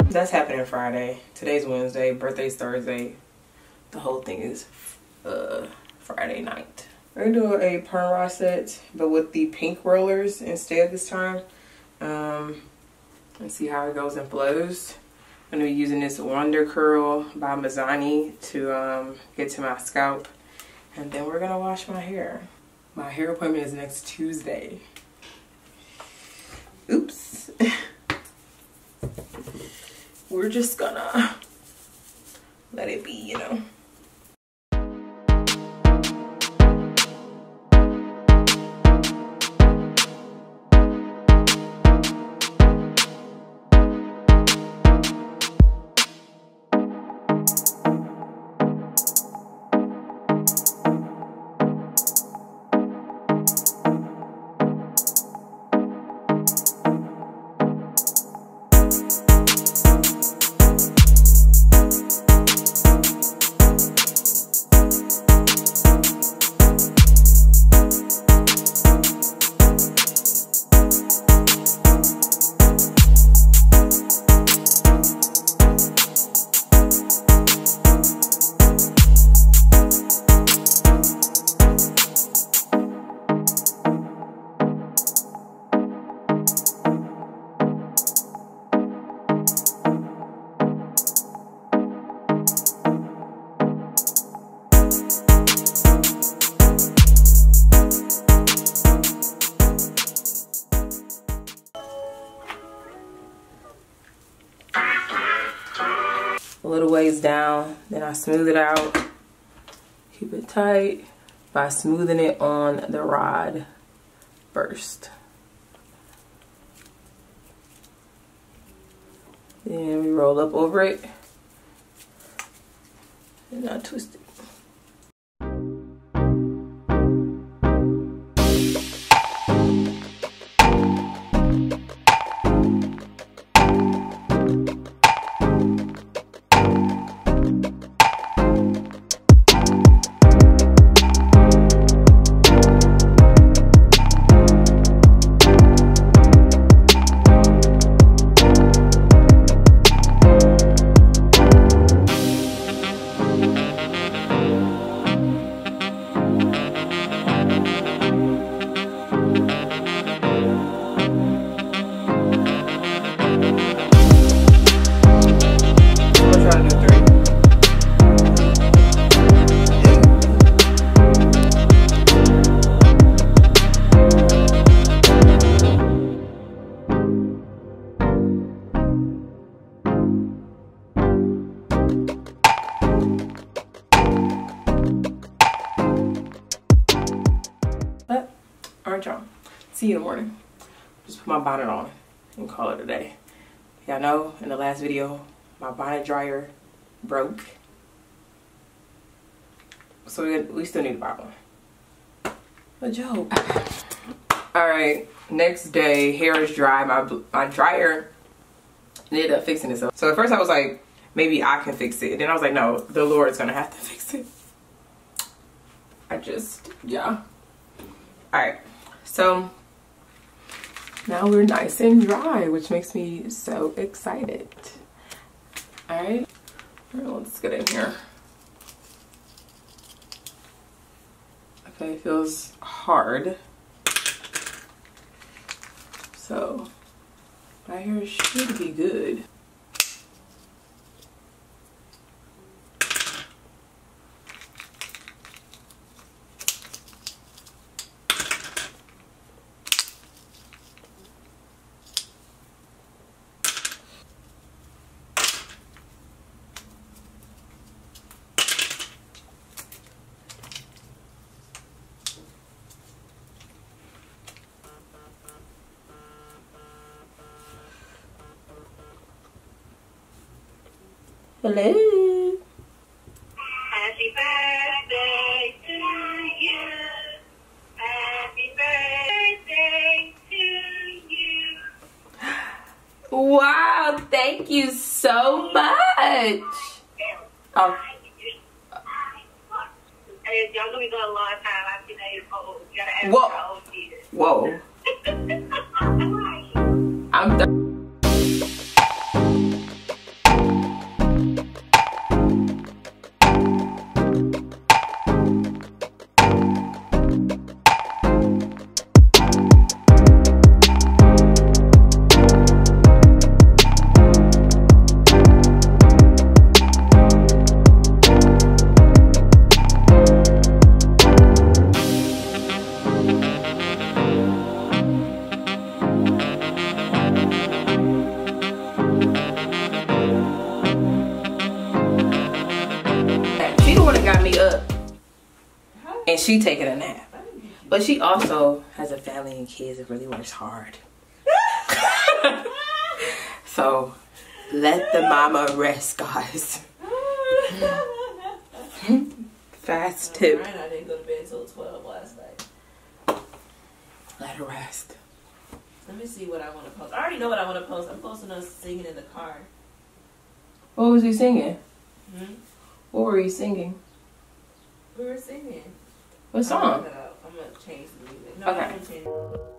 That's happening Friday. Today's Wednesday, birthday's Thursday. The whole thing is Friday night. We're gonna do a perm rod set, but with the pink rollers instead this time. Let's see how it goes and flows. I'm gonna be using this Wonder Curl by Mazzani to get to my scalp. And then we're gonna wash my hair. My hair appointment is next Tuesday. Oops. We're just gonna let it be, you know. A little ways down, then I smooth it out, keep it tight by smoothing it on the rod first. Then we roll up over it and now twist it. Alright y'all, see you in the morning. Just put my bonnet on and call it a day. Y'all know in the last video my bonnet dryer broke, so we still need to buy one. A joke. Alright, next day, hair is dry. My dryer ended up fixing itself. So at first I was like, maybe I can fix it. Then I was like, no, the Lord's gonna have to fix it. Yeah. Alright, so now we're nice and dry, which makes me so excited. Alright, let's get in here. Okay, it feels hard. So my hair should be good. Hello. Happy birthday to you. Happy birthday to you. Wow, thank you so much. Oh. Hey, y'all know we got a long time. I've been 8 years old. You gotta ask Whoa. how old she is. Whoa. And she taking a nap. But she also has a family and kids that really works hard. So let the mama rest, guys. Fast tip. I didn't go to bed until 12 last night. Let her rest. Let me see what I want to post. I already know what I want to post. I'm posting us singing in the car. What was he singing? Hmm? What were you singing? We were singing. What song? I'm going to change the music. No, Okay. I'm going to change it.